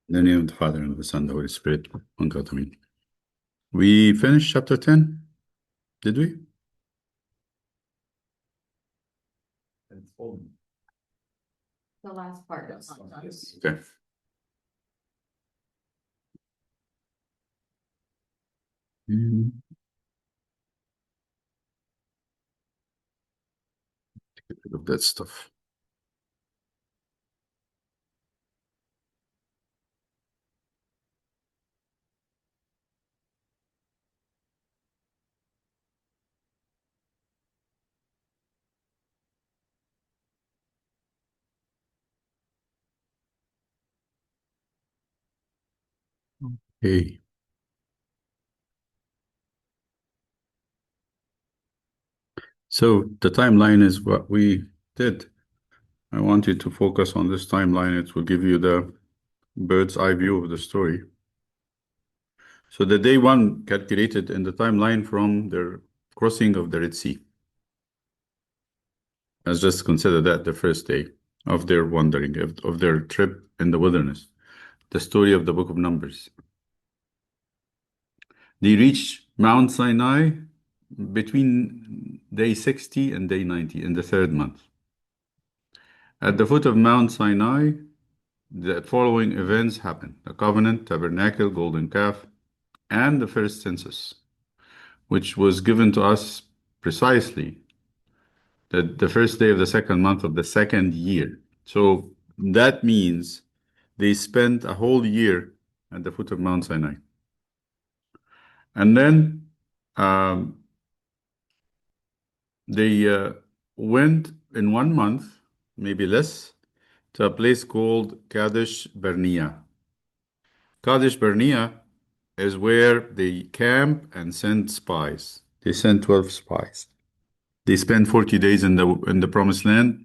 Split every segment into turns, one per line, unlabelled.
In the name of the Father, and of the Son, and the Holy Spirit, one God, amen. We finished chapter 10, did we?
The last part.
Yes. Okay. Get rid of that stuff. Okay. So the timeline is what we did. I want you to focus on this timeline. It will give you the bird's eye view of the story. So the day one calculated in the timeline from their crossing of the Red Sea. Let's just consider that the first day of their wandering, of their trip in the wilderness. The story of the book of Numbers. They reached Mount Sinai between day 60 and day 90 in the third month. At the foot of Mount Sinai, the following events happened: the covenant, tabernacle, golden calf, and the first census, which was given to us precisely the first day of the second month of the second year. So that means they spent a whole year at the foot of Mount Sinai. And then they went in 1 month, maybe less, to a place called Kadesh Barnea. Kadesh Barnea is where they camp and send spies. They sent 12 spies. They spend 40 days in the promised land.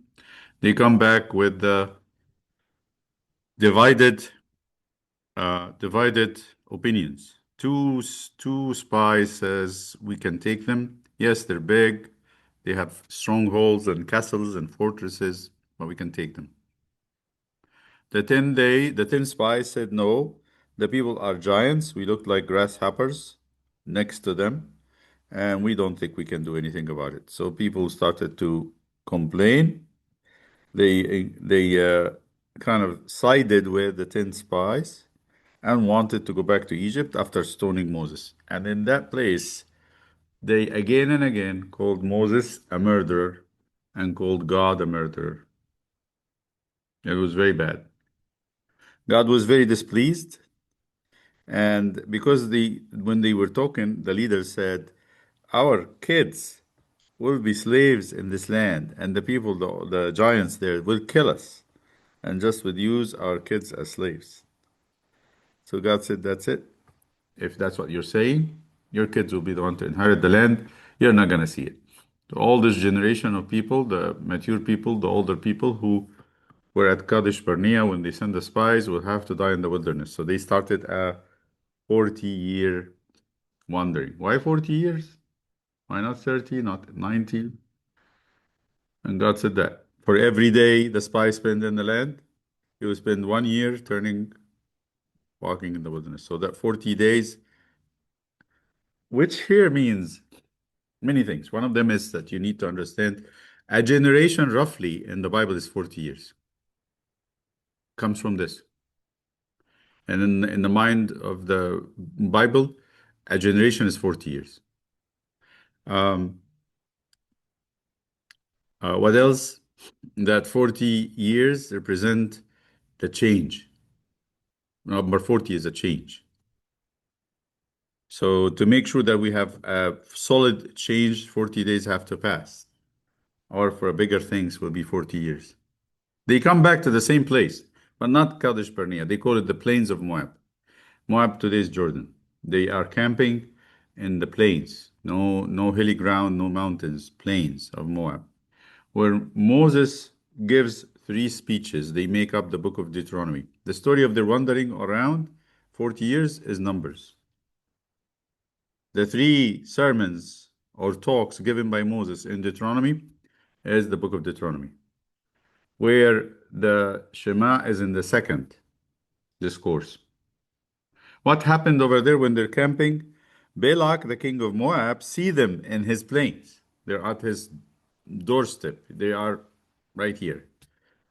They come back with the divided opinions. Two spies says we can take them. Yes, they're big. They have strongholds and castles and fortresses, but we can take them. The 10 spies said no. The people are giants. We look like grasshoppers next to them, and we don't think we can do anything about it. So people started to complain. They kind of sided with the 10 spies and wanted to go back to Egypt after stoning Moses. And in that place, they again and again called Moses a murderer and called God a murderer. It was very bad. God was very displeased. And because when they were talking, the leader said, our kids will be slaves in this land, and the people, the giants there, will kill us and just would use our kids as slaves. So God said, that's it. If that's what you're saying, your kids will be the one to inherit the land. You're not going to see it. All this generation of people, the mature people, the older people who were at Kadesh Barnea when they sent the spies, will have to die in the wilderness. So they started a 40-year wandering. Why 40 years? Why not 30, not 90? And God said that for every day the spies spend in the land, he will spend 1 year walking in the wilderness. So that 40 days, which here means many things. One of them is that you need to understand a generation roughly in the Bible is 40 years. Comes from this. And in the mind of the Bible, a generation is 40 years. What else? That 40 years represent the change. Number 40 is a change. So to make sure that we have a solid change, 40 days have to pass. Or for bigger things will be 40 years. They come back to the same place, but not Kadesh Barnea. They call it the plains of Moab. Moab today is Jordan. They are camping in the plains. No hilly ground, no mountains, plains of Moab. Where Moses gives 3 speeches, they make up the book of Deuteronomy. The story of their wandering around 40 years is Numbers. The 3 sermons or talks given by Moses in Deuteronomy is the book of Deuteronomy, where the Shema is in the second. this course. What happened over there when they're camping? Balak, the king of Moab, see them in his plains. They're at his doorstep. They are right here.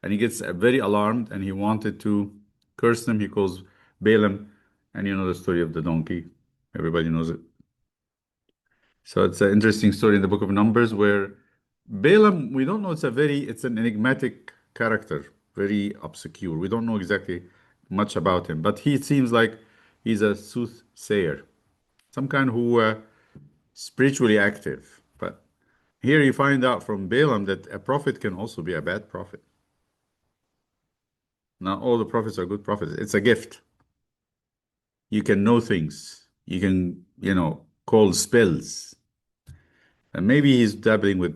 And he gets very alarmed and he wanted to curse them. He calls Balaam, and you know the story of the donkey. Everybody knows it. So it's an interesting story in the book of Numbers where Balaam, we don't know, it's an enigmatic character, very obscure. We don't know exactly much about him, but he seems like he's a soothsayer, some kind who spiritually active. But here you find out from Balaam that a prophet can also be a bad prophet. Not all the prophets are good prophets. It's a gift. You can know things. You can, call spells. And maybe he's dabbling with,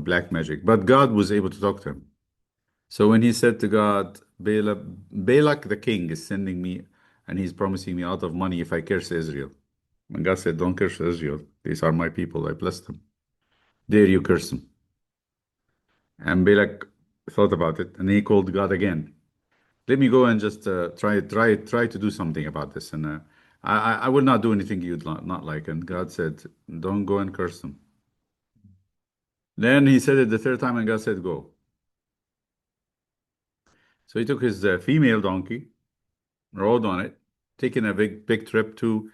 black magic. But God was able to talk to him. So when he said to God, Balak the king is sending me and he's promising me a lot of money if I curse Israel. And God said, don't curse Israel. These are my people. I blessed them. Dare you curse them? And Balak thought about it and he called God again. Let me go and just try to do something about this. And I will not do anything you'd not like. And God said, don't go and curse them. Then he said it the third time and God said, go. So he took his female donkey, rode on it, taking a big trip to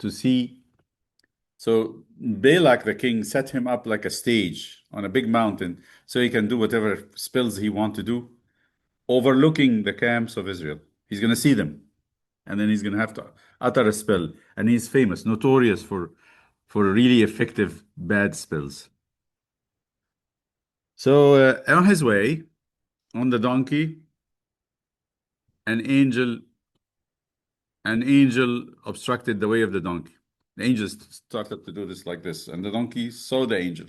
see. So Balak the king set him up like a stage on a big mountain so he can do whatever spells he want to do, overlooking the camps of Israel. He's going to see them, and then he's going to have to utter a spell. And he's famous, notorious for really effective bad spells. So on his way, on the donkey, an angel an angel obstructed the way of the donkey. The angel started to do this like this, and the donkey saw the angel.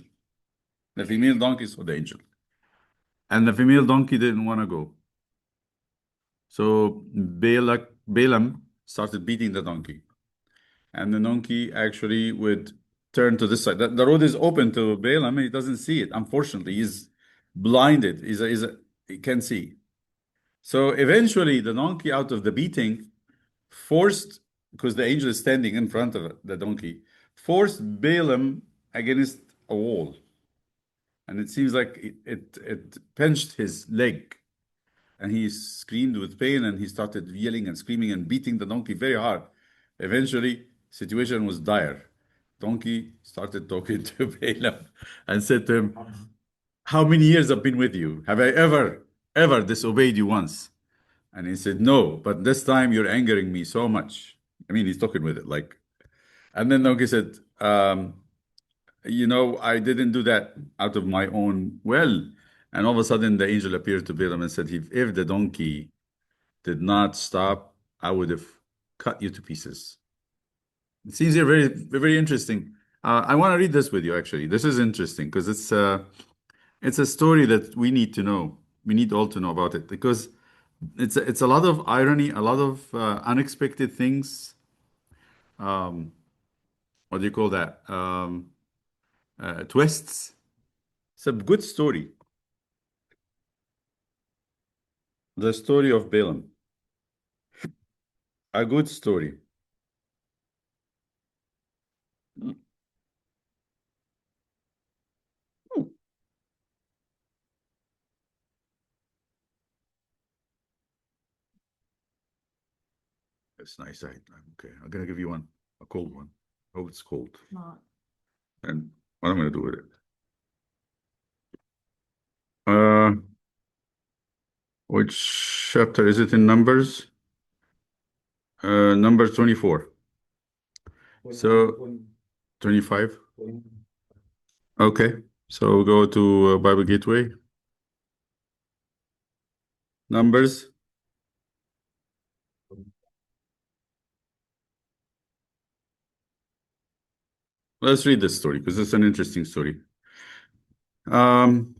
The female donkey saw the angel. And the female donkey didn't want to go. So Balaam started beating the donkey. And the donkey actually would turn to this side. The road is open to Balaam, and he doesn't see it. Unfortunately, he's blinded. He can't see. So eventually, the donkey, out of the beating, forced, because the angel is standing in front of the donkey, forced Balaam against a wall. And it seems like it pinched his leg. And he screamed with pain and he started yelling and screaming and beating the donkey very hard. Eventually, situation was dire. Donkey started talking to Balaam and said to him, how many years I've been with you? Have I ever disobeyed you once? And he said, no, but this time you're angering me so much. I mean, he's talking with it like, and then Donkey said, I didn't do that out of my own will. And all of a sudden, the angel appeared to Balaam and said, if the donkey did not stop, I would have cut you to pieces. It seems here very, very interesting. I want to read this with you, actually. This is interesting because it's a story that we need to know. We need all to know about it because it's a lot of irony, a lot of unexpected things. What do you call that? Twists. It's a good story. The story of Balaam. A good story. It's nice. Okay. I'm gonna give you one, a cold one. Oh, it's cold.
Not.
And what I'm gonna do with it? Uh, which chapter is it in Numbers? Numbers 24. So 25. Okay. So go to Bible Gateway. Numbers. Let's read this story because it's an interesting story. Um,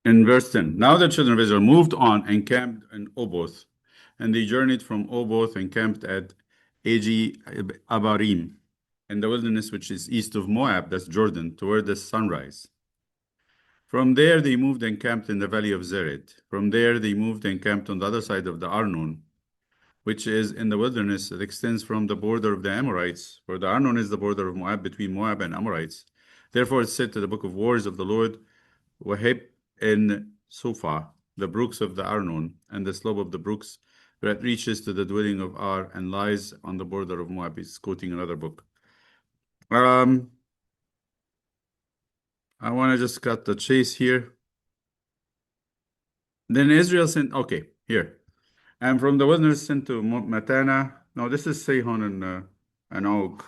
in verse 10, now the children of Israel moved on and camped in Oboth, and they journeyed from Oboth and camped at Agi Abarim. in the wilderness, which is east of Moab, that's Jordan, toward the sunrise. From there, they moved and camped in the valley of Zered. From there, they moved and camped on the other side of the Arnon, which is in the wilderness that extends from the border of the Amorites. For the Arnon is the border of Moab between Moab and Amorites. Therefore, it said to the book of wars of the Lord, Wahib in Suphah, the brooks of the Arnon, and the slope of the brooks that reaches to the dwelling of Ar and lies on the border of Moab. He's quoting another book. Um, I want to just cut the chase here. Then Israel sent, okay, here. And from the wilderness sent to Matana. No, this is Sihon and Og.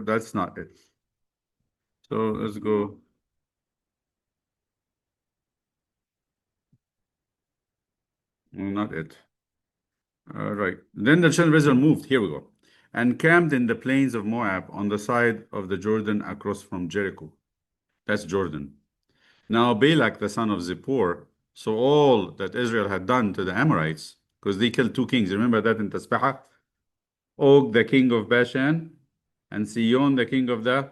That's not it. So let's go. Not it. Right. Then the children of Israel moved. Here we go. And camped in the plains of Moab on the side of the Jordan across from Jericho. That's Jordan. Now Balak, the son of Zippor, saw all that Israel had done to the Amorites, because they killed two kings. Remember that in Tasbihah? Og, the king of Bashan, and Sihon, the king of the.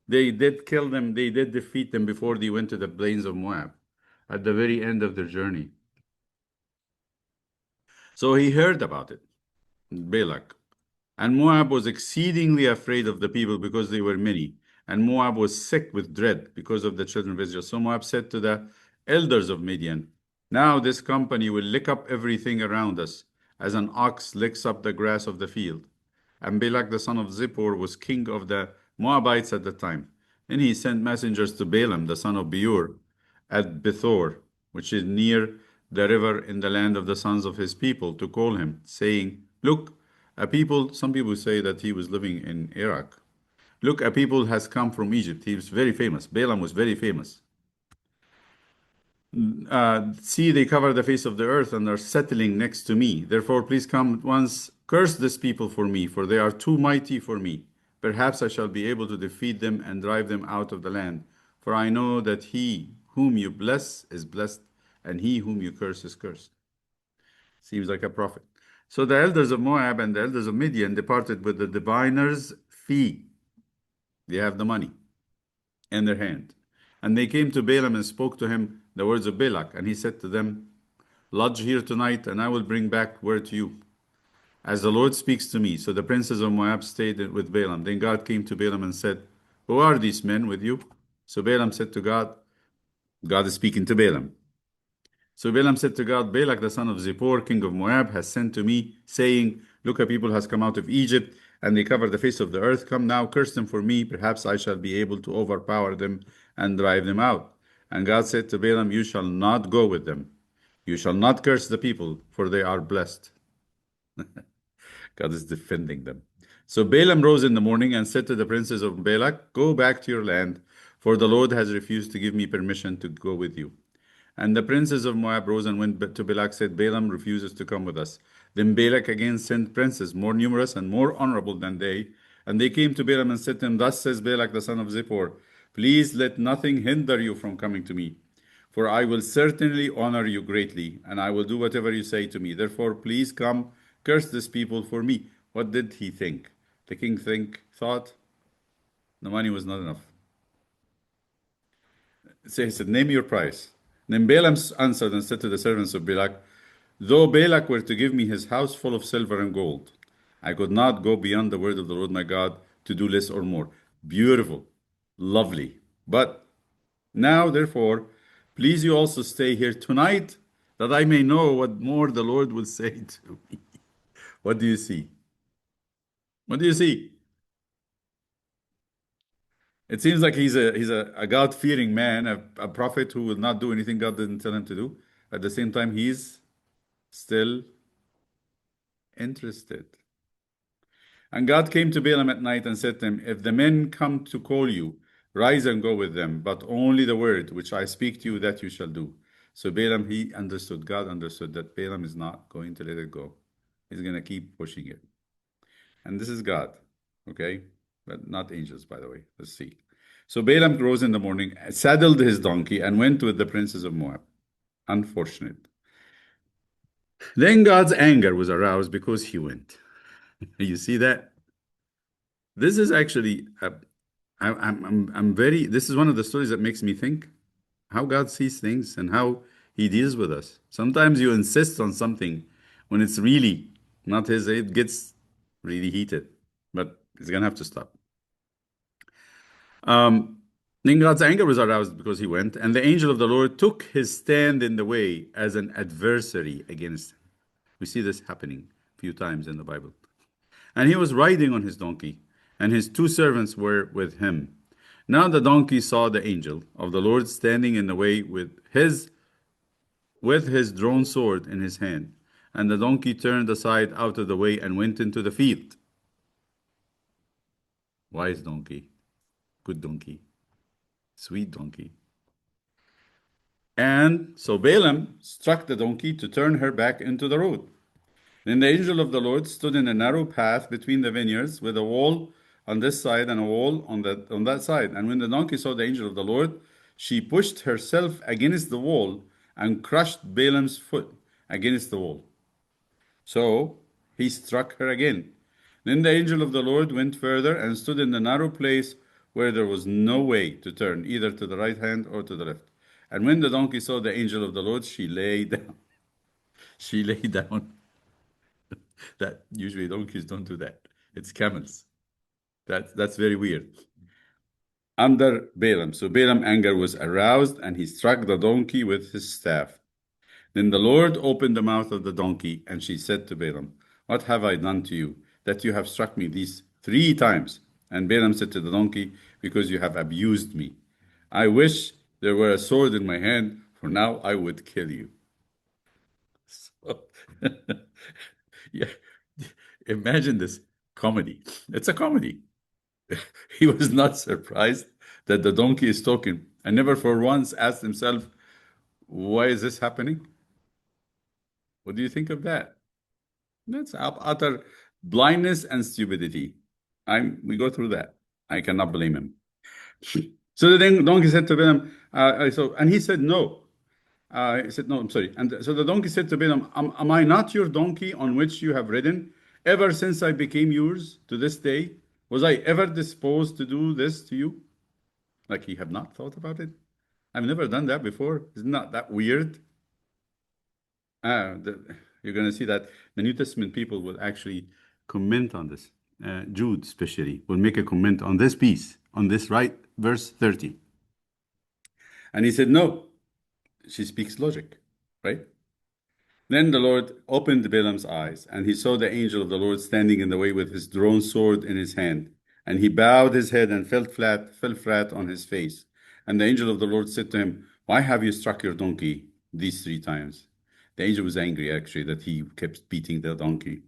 They did kill them. They did defeat them before they went to the plains of Moab at the very end of their journey. So he heard about it, Balak. And Moab was exceedingly afraid of the people because they were many. And Moab was sick with dread because of the children of Israel. So Moab said to the elders of Midian, now this company will lick up everything around us, as an ox licks up the grass of the field. And Balak the son of Zippor was king of the Moabites at the time. And he sent messengers to Balaam the son of Beor at Bethor, which is near the river in the land of the sons of his people, to call him, saying, look, some people say that he was living in Iraq. Look, a people has come from Egypt. He was very famous. Balaam was very famous. See, they cover the face of the earth and are settling next to me. Therefore, please come at once, curse this people for me, for they are too mighty for me. Perhaps I shall be able to defeat them and drive them out of the land. For I know that he whom you bless is blessed, and he whom you curse is cursed. Seems like a prophet. So the elders of Moab and the elders of Midian departed with the diviner's fee. They have the money in their hand. And they came to Balaam and spoke to him the words of Balak. And he said to them, lodge here tonight, and I will bring back word to you, as the Lord speaks to me. So the princes of Moab stayed with Balaam. Then God came to Balaam and said, who are these men with you? So Balaam said to God, God is speaking to Balaam. So Balaam said to God, Balak the son of Zippor, king of Moab, has sent to me, saying, look, a people has come out of Egypt, and they cover the face of the earth. Come now, curse them for me. Perhaps I shall be able to overpower them and drive them out. And God said to Balaam, you shall not go with them. You shall not curse the people, for they are blessed. God is defending them. So Balaam rose in the morning and said to the princes of Balak, go back to your land, for the Lord has refused to give me permission to go with you. And the princes of Moab rose and went to Balak, said, Balaam refuses to come with us. Then Balak again sent princes, more numerous and more honorable than they. And they came to Balaam and said to him, thus says Balak the son of Zippor, please let nothing hinder you from coming to me. For I will certainly honor you greatly, and I will do whatever you say to me. Therefore, please come, curse this people for me. What did he think? The king thought the money was not enough. So he said, name your price. Then Balaam answered and said to the servants of Balak, though Balak were to give me his house full of silver and gold, I could not go beyond the word of the Lord my God to do less or more. Beautiful, lovely. But now, therefore, please you also stay here tonight, that I may know what more the Lord will say to me. What do you see? What do you see? It seems like he's a God-fearing man, a prophet who will not do anything God didn't tell him to do. At the same time, he's still interested. And God came to Balaam at night and said to him, if the men come to call you, rise and go with them, but only the word which I speak to you that you shall do. So Balaam, God understood that Balaam is not going to let it go. He's going to keep pushing it. And this is God, okay? But not angels, by the way. Let's see. So Balaam rose in the morning, saddled his donkey, and went with the princes of Moab. Unfortunate. Then God's anger was aroused because he went. You see that? This is actually, I'm very, this is one of the stories that makes me think how God sees things and how He deals with us. Sometimes you insist on something when it's really not His, it gets really heated, but it's going to have to stop. Um, then God's anger was aroused because he went, and the angel of the Lord took his stand in the way as an adversary against him. We see this happening a few times in the Bible. And he was riding on his donkey, and his two servants were with him. Now the donkey saw the angel of the Lord standing in the way with his drawn sword in his hand. And the donkey turned aside out of the way and went into the field. Wise donkey, good donkey, sweet donkey. And so Balaam struck the donkey to turn her back into the road. Then the angel of the Lord stood in a narrow path between the vineyards with a wall on this side and a wall on that side. And when the donkey saw the angel of the Lord, she pushed herself against the wall and crushed Balaam's foot against the wall. So he struck her again. Then the angel of the Lord went further and stood in the narrow place where there was no way to turn, either to the right hand or to the left. And when the donkey saw the angel of the Lord, she lay down. She lay down. That usually donkeys don't do that. It's camels. That's very weird. Under Balaam. So Balaam anger was aroused, and he struck the donkey with his staff. Then the Lord opened the mouth of the donkey, and she said to Balaam, what have I done to you, that you have struck me these 3 times? And Balaam said to the donkey, because you have abused me. I wish there were a sword in my hand, for now I would kill you. So, yeah, imagine this comedy. It's a comedy. He was not surprised that the donkey is talking and never for once asked himself, why is this happening? What do you think of that? That's utter blindness and stupidity. We go through that. I cannot blame him. So the donkey said to Balaam, and he said, no. He said, no, I'm sorry. And so the donkey said to Balaam, am I not your donkey on which you have ridden ever since I became yours to this day? Was I ever disposed to do this to you? Like you have not thought about it? I've never done that before. Isn't that weird? You're going to see that the New Testament people will actually comment on this. Jude, especially, will make a comment on this piece, on this right, verse 30. And he said, no, she speaks logic, right? Then the Lord opened Balaam's eyes, and he saw the angel of the Lord standing in the way with his drawn sword in his hand. And he bowed his head and fell flat on his face. And the angel of the Lord said to him, why have you struck your donkey these 3 times? The angel was angry, actually, that he kept beating the donkey.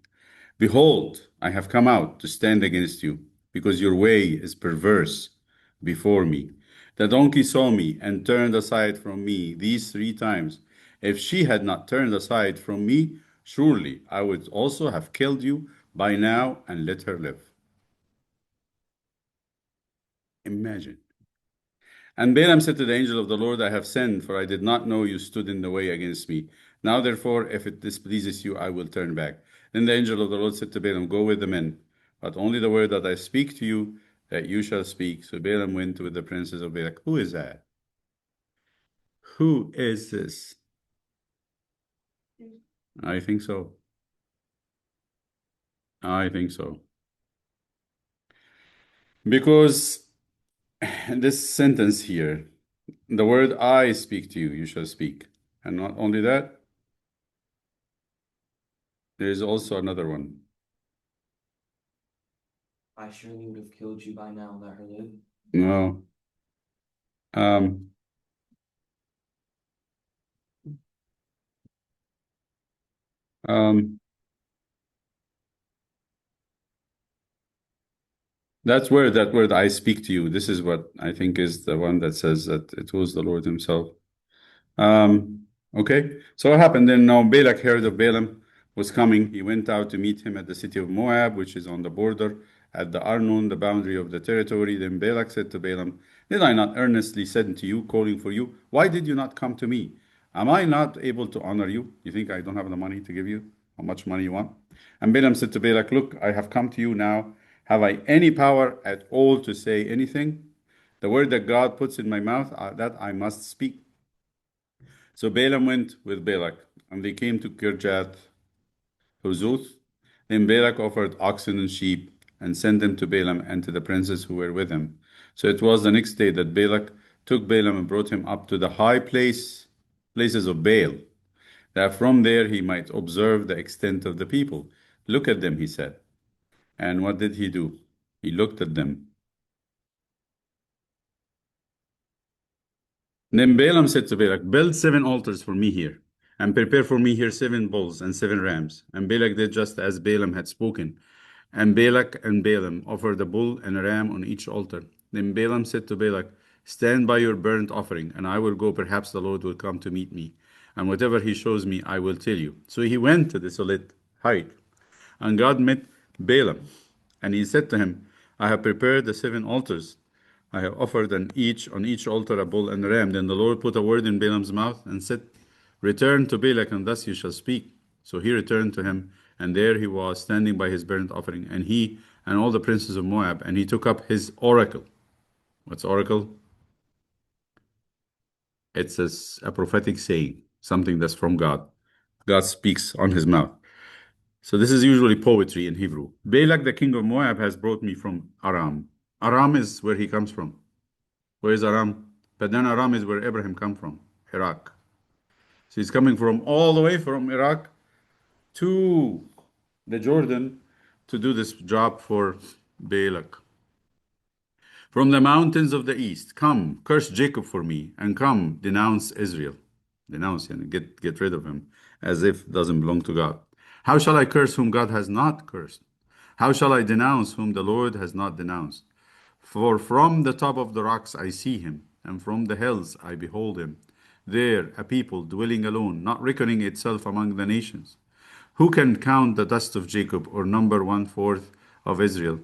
Behold, I have come out to stand against you, because your way is perverse before me. The donkey saw me and turned aside from me these 3 times. If she had not turned aside from me, surely I would also have killed you by now and let her live. Imagine. And Balaam said to the angel of the Lord, I have sinned, for I did not know you stood in the way against me. Now, therefore, if it displeases you, I will turn back. Then the angel of the Lord said to Balaam, go with the men, but only the word that I speak to you, that you shall speak. So Balaam went with the princes of Balak. Who is that? Who is this? I think so. I think so. Because this sentence here, the word I speak to you, you shall speak. And not only that, there is also another one.
I surely would have killed you by now, let her live.
No. Um, um, that's where that word I speak to you. This is what I think is the one that says that it was the Lord Himself. Okay. So what happened then? Now Balak heard of Balaam was coming. He went out to meet him at the city of Moab, which is on the border at the Arnon, the boundary of the territory. Then Balak said to Balaam, did I not earnestly send to you, calling for you? Why did you not come to me? Am I not able to honor you? You think I don't have the money to give you? How much money you want? And Balaam said to Balak, look, I have come to you now Have I any power at all to say anything? The word that God puts in my mouth, that I must speak. So Balaam went with Balak, and they came to Kirjath Huzoth. Then Balak offered oxen and sheep, and sent them to Balaam and to the princes who were with him. So it was the next day that Balak took Balaam and brought him up to the high places of Baal, that from there he might observe the extent of the people. Look at them, he said. And what did he do? He looked at them. Then Balaam said to Balak, build 7 altars for me here, and prepare for me here 7 bulls and 7 rams. And Balak did just as Balaam had spoken. And Balak and Balaam offered a bull and a ram on each altar. Then Balaam said to Balak, stand by your burnt offering, and I will go. Perhaps the Lord will come to meet me. And whatever he shows me, I will tell you. So he went to the desolate height. And God met Balaam, and he said to him, I have prepared the 7 altars. I have offered on each altar a bull and a ram. Then the Lord put a word in Balaam's mouth and said, return to Balak, and thus you shall speak. So he returned to him, and there he was standing by his burnt offering, and he and all the princes of Moab, and he took up his oracle. What's oracle? It's a prophetic saying, something that's from God. God speaks on his mouth. So this is usually poetry in Hebrew. Balak, the king of Moab, has brought me from Aram. Aram is where he comes from. Where is Aram? But then Aram is where Abraham come from, Iraq. So he's coming from all the way from Iraq to the Jordan to do this job for Balak. From the mountains of the east, come, curse Jacob for me, and come, denounce Israel. Denounce him, get rid of him, as if it doesn't belong to God. How shall I curse whom God has not cursed? How shall I denounce whom the Lord has not denounced? For from the top of the rocks I see him, and from the hills I behold him. There, a people dwelling alone, not reckoning itself among the nations. Who can count the dust of Jacob, or number 1/4 of Israel?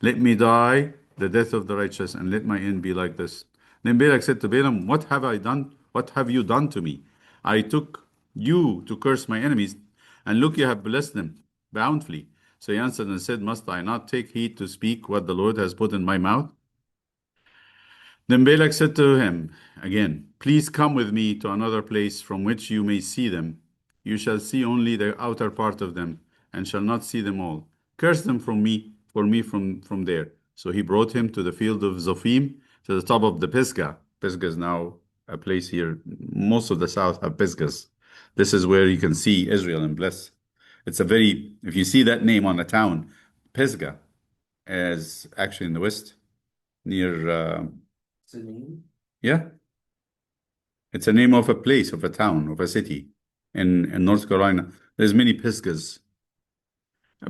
Let me die the death of the righteous, and let my end be like this. Then Balak said to Balaam, what have I done? What have you done to me? I took you to curse my enemies, and look, you have blessed them bountifully. So he answered and said, must I not take heed to speak what the Lord has put in my mouth? Then Balak said to him again, please come with me to another place from which you may see them. You shall see only the outer part of them, and shall not see them all. Curse them for me from there. So he brought him to the field of Zophim, to the top of the Pisgah. Pisgah is now a place here. Most of the south have Pisgahs. This is where you can see Israel and bless. It's a very, if you see that name on a town, Pisgah is actually in the west, near,
It's a name?
yeah, it's a name of a place, of a town, of a city in North Carolina. There's many Pisgahs.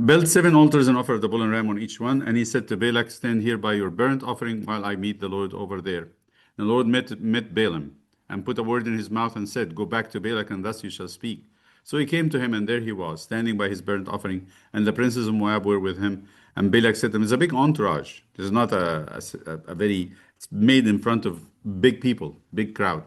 Build 7 altars and offer the bull and ram on each one. And he said to Balak, stand here by your burnt offering while I meet the Lord over there. The Lord met Balaam and put a word in his mouth and said, go back to Balak, and thus you shall speak. So he came to him, and there he was, standing by his burnt offering, and the princes of Moab were with him. And Balak said to him, it's a big entourage. This is not a very, it's made in front of big people, big crowd.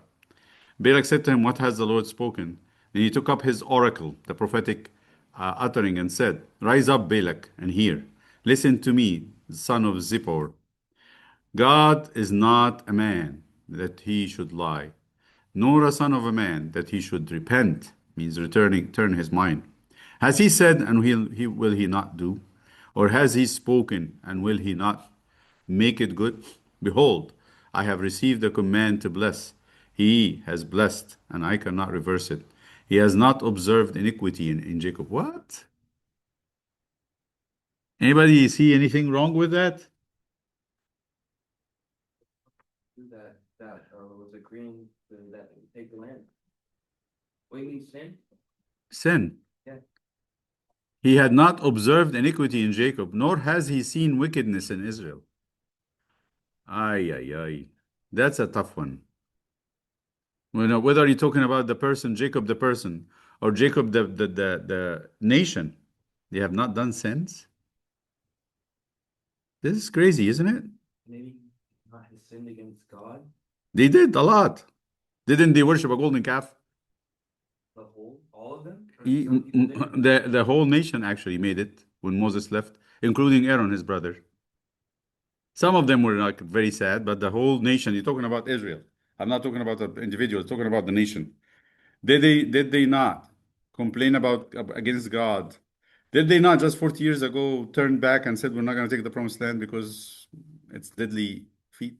Balak said to him, what has the Lord spoken? Then he took up his oracle, the prophetic uttering, and said, rise up, Balak, and hear. Listen to me, son of Zippor. God is not a man that he should lie, nor a son of a man that he should repent, means turn his mind. Has he said, and will he not do? Or has he spoken, and will he not make it good? Behold, I have received a command to bless. He has blessed, and I cannot reverse it. He has not observed iniquity in Jacob. What? Anybody see anything wrong with that?
That was agreeing to that take the land. What do you mean sin?
Sin.
Yeah.
He had not observed iniquity in Jacob, nor has he seen wickedness in Israel. Ay, ay, ay. That's a tough one. Whether you're talking about the person, Jacob the person, or Jacob the nation, they have not done sins. This is crazy, isn't it?
Maybe not his sinned against God.
They did a lot. Didn't they worship a golden calf?
All of them? Or
He-
some people didn't?
the whole nation actually made it. when Moses left, including Aaron, his brother. Some of them were like very sad, but the whole nation, you're talking about Israel. I'm not talking about the individual, talking about the nation. Did they not complain about against God? Did they not just 40 years ago turn back and said we're not going to take the promised land because it's deadly feet?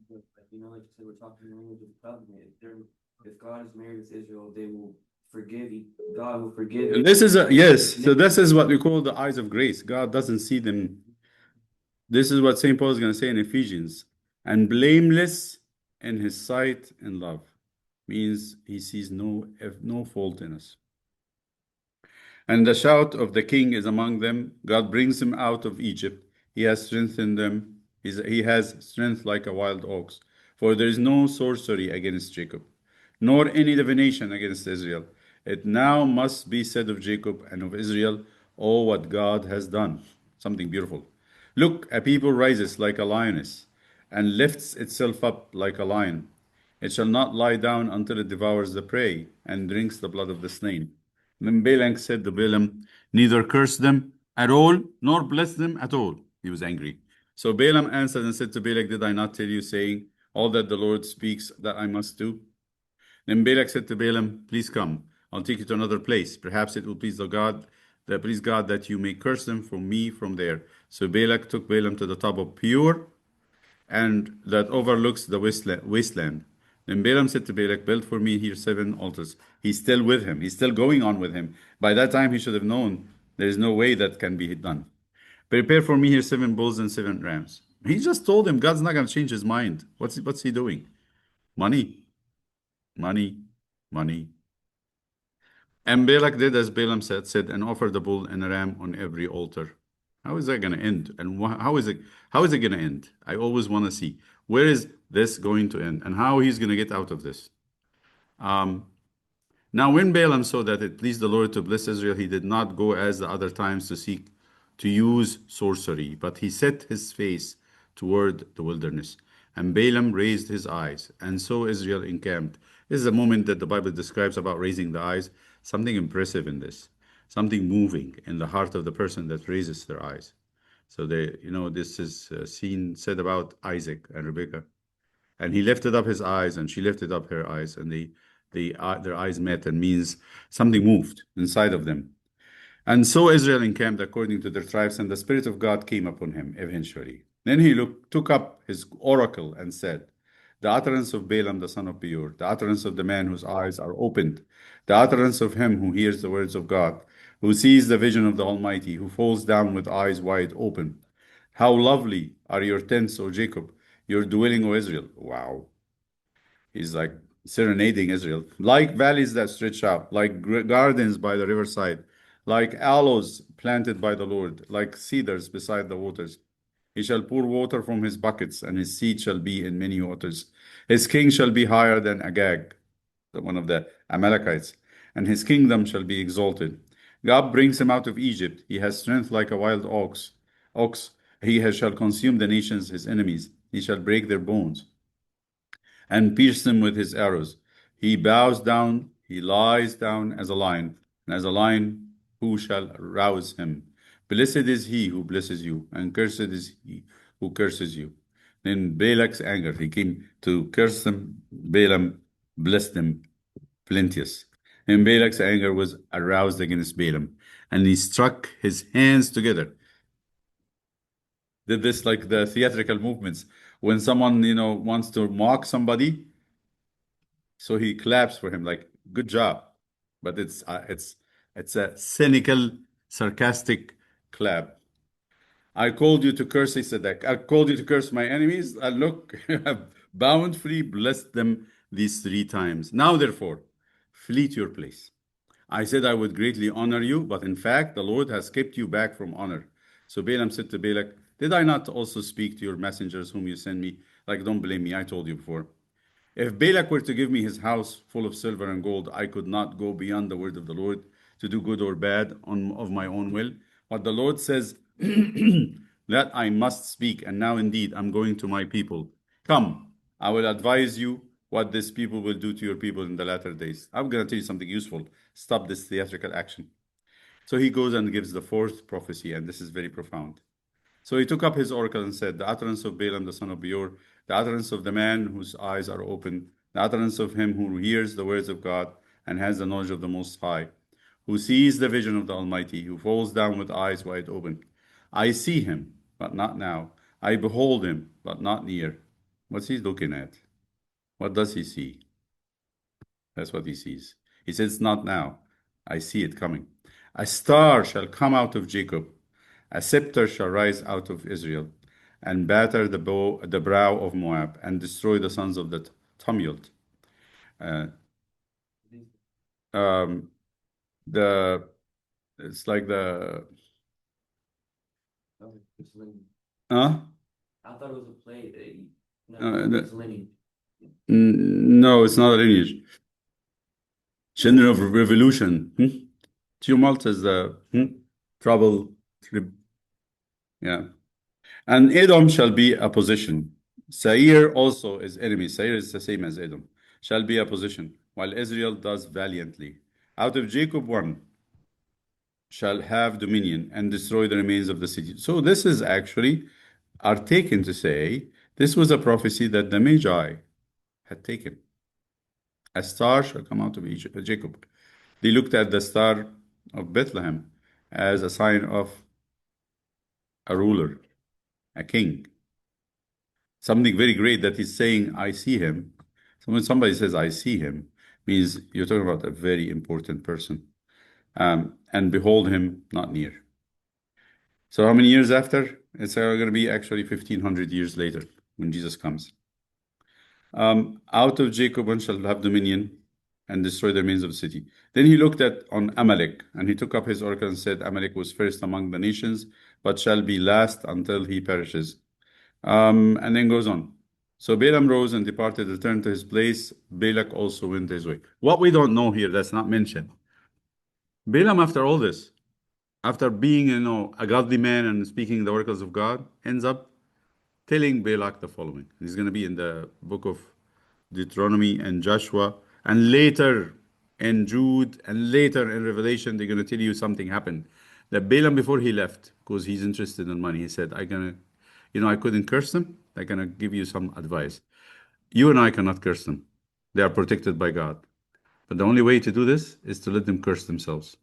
But, like you said, we're talking the language of covenant. If God is married with Israel, they will forgive you. God will forgive you.
This is yes. So this is what we call the eyes of grace. God doesn't see them. This is what St. Paul is going to say in Ephesians. And blameless in his sight and love means he sees no fault in us. And the shout of the king is among them. God brings him out of Egypt. He has strengthened them. He has strength like a wild ox. For there is no sorcery against Jacob, nor any divination against Israel. It now must be said of Jacob and of Israel, oh, what God has done. Something beautiful. Look, a people rises like a lioness and lifts itself up like a lion. It shall not lie down until it devours the prey and drinks the blood of the slain. Then Balak said to Balaam, neither curse them at all, nor bless them at all. He was angry. So Balaam answered and said to Balak, did I not tell you, saying, all that the Lord speaks that I must do? Then Balak said to Balaam, please come, I'll take you to another place. Perhaps it will please God that you may curse them from me from there. So Balak took Balaam to the top of Peor, and that overlooks the wasteland. Then Balaam said to Balak, build for me here 7 altars. He's still with him. He's still going on with him. By that time, he should have known there is no way that can be done. Prepare for me here 7 bulls and 7 rams. He just told him God's not going to change his mind. What's he doing? Money, money, money. And Balak did as Balaam said, and offered a bull and a ram on every altar. How is that going to end? And how is it going to end? I always want to see where is this going to end and how he's going to get out of this. Now, when Balaam saw that it pleased the Lord to bless Israel, he did not go as the other times to seek to use sorcery, but he set his face toward the wilderness. And Balaam raised his eyes, and so Israel encamped. This is a moment that the Bible describes about raising the eyes. Something impressive in this, something moving in the heart of the person that raises their eyes. So this is said about Isaac and Rebekah. And he lifted up his eyes, and she lifted up her eyes, and their eyes met, and means something moved inside of them. And so Israel encamped according to their tribes, and the Spirit of God came upon him eventually. Then he took up his oracle and said, the utterance of Balaam the son of Beor, the utterance of the man whose eyes are opened, the utterance of him who hears the words of God, who sees the vision of the Almighty, who falls down with eyes wide open. How lovely are your tents, O Jacob, your dwelling, O Israel. Wow. He's like serenading Israel. Like valleys that stretch out, like gardens by the riverside, like aloes planted by the Lord, like cedars beside the waters. He shall pour water from his buckets, and his seat shall be in many waters. His king shall be higher than Agag, one of the Amalekites, and his kingdom shall be exalted. God brings him out of Egypt. He has strength like a wild ox. Shall consume the nations, his enemies. He shall break their bones and pierce them with his arrows. He bows down, he lies down as a lion, and as a lion, who shall rouse him? Blessed is he who blesses you, and cursed is he who curses you. In Balak's anger, he came to curse them. Balaam blessed them plenteous. And Balak's anger was aroused against Balaam, and he struck his hands together. Did this like the theatrical movements. When someone, wants to mock somebody, so he claps for him like, good job. But it's a cynical, sarcastic clap. I called you to curse, he said that. I called you to curse my enemies. And look, you have bountifully blessed them these 3 times. Now, therefore, flee to your place. I said I would greatly honor you, but in fact, the Lord has kept you back from honor. So Balaam said to Balak, did I not also speak to your messengers whom you sent me? Like, don't blame me. I told you before. If Balak were to give me his house full of silver and gold, I could not go beyond the word of the Lord to do good or bad of my own will. But the Lord says that I must speak, and now indeed I'm going to my people. Come, I will advise you what this people will do to your people in the latter days. I'm going to tell you something useful. Stop this theatrical action. So he goes and gives the fourth prophecy, and this is very profound. So he took up his oracle and said, the utterance of Balaam the son of Beor, the utterance of the man whose eyes are open, the utterance of him who hears the words of God and has the knowledge of the Most High, who sees the vision of the Almighty, who falls down with eyes wide open. I see him, but not now. I behold him, but not near. What's he looking at? What does he see? That's what he sees. He says, not now. I see it coming. A star shall come out of Jacob. A scepter shall rise out of Israel, and batter the brow of Moab, and destroy the sons of the tumult. Uh, um, the it's like the
Oh, it's lineage.
uh,
I thought it was a play that you,
Uh,
no,
the-
it's lineage.
no, it's not a lineage. Children of revolution. Tumult is the trouble. Yeah. And Edom shall be a position. Seir also is enemy. Seir is the same as Edom. Shall be a position, while Israel does valiantly. Out of Jacob one shall have dominion and destroy the remains of the city. So this is actually are taken to say this was a prophecy that the Magi had taken. A star shall come out of Jacob. They looked at the star of Bethlehem as a sign of a ruler, a king. Something very great that he's saying, I see him. So when somebody says, I see him, means you're talking about a very important person. And behold him not near. So how many years after? It's going to be actually 1500 years later when Jesus comes. Out of Jacob one shall have dominion and destroy the remains of the city. Then he looked at on Amalek, and he took up his oracle and said, Amalek was first among the nations, but shall be last until he perishes. And then goes on. So Balaam rose and departed, returned to his place. Balak also went his way. What we don't know here, that's not mentioned. Balaam, after all this, after being, a godly man and speaking the oracles of God, ends up telling Balak the following. He's going to be in the book of Deuteronomy and Joshua, and later in Jude, and later in Revelation, they're going to tell you something happened. That Balaam, before he left, because he's interested in money, he said, I couldn't curse them. I'm going to give you some advice. You and I cannot curse them. They are protected by God. But the only way to do this is to let them curse themselves.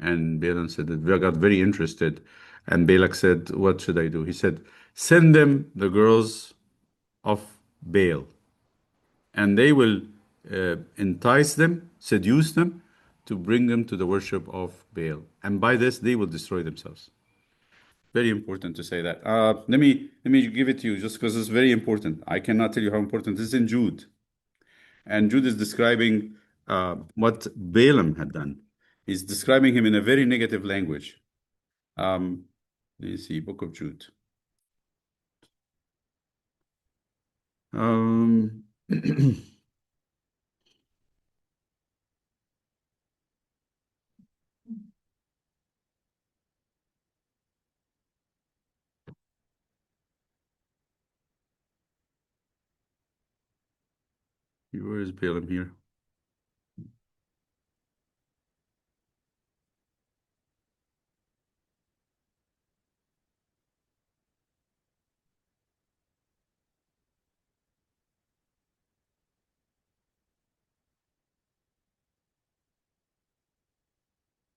And Balaam said that we got very interested. And Balak said, what should I do? He said, send them the girls of Baal, and they will entice them, seduce them, to bring them to the worship of Baal. And by this, they will destroy themselves. Very important to say that. Let me give it to you just because it's very important. I cannot tell you how important this is in Jude, and Jude is describing what Balaam had done. He's describing him in a very negative language. Let me see, Book of Jude. Where is Balaam here?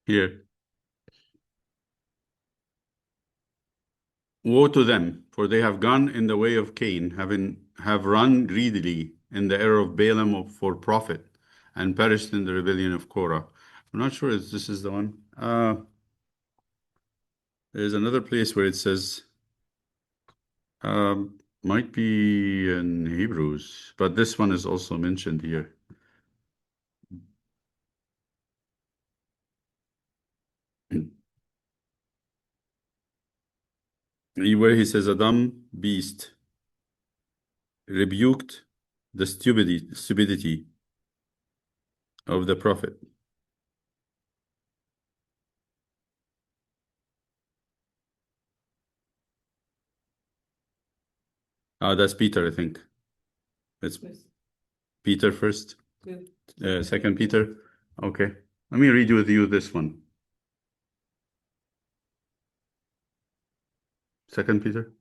Here. Woe to them, for they have gone in the way of Cain, have run greedily in the error of Balaam for profit, and perished in the rebellion of Korah. I'm not sure if this is the one. There's another place where it says, might be in Hebrews, but this one is also mentioned here. Where he says, a dumb beast rebuked the stupidity of the prophet. That's Peter, I think. It's Peter first. Second Peter. Okay. Let me read with you this one. Second Peter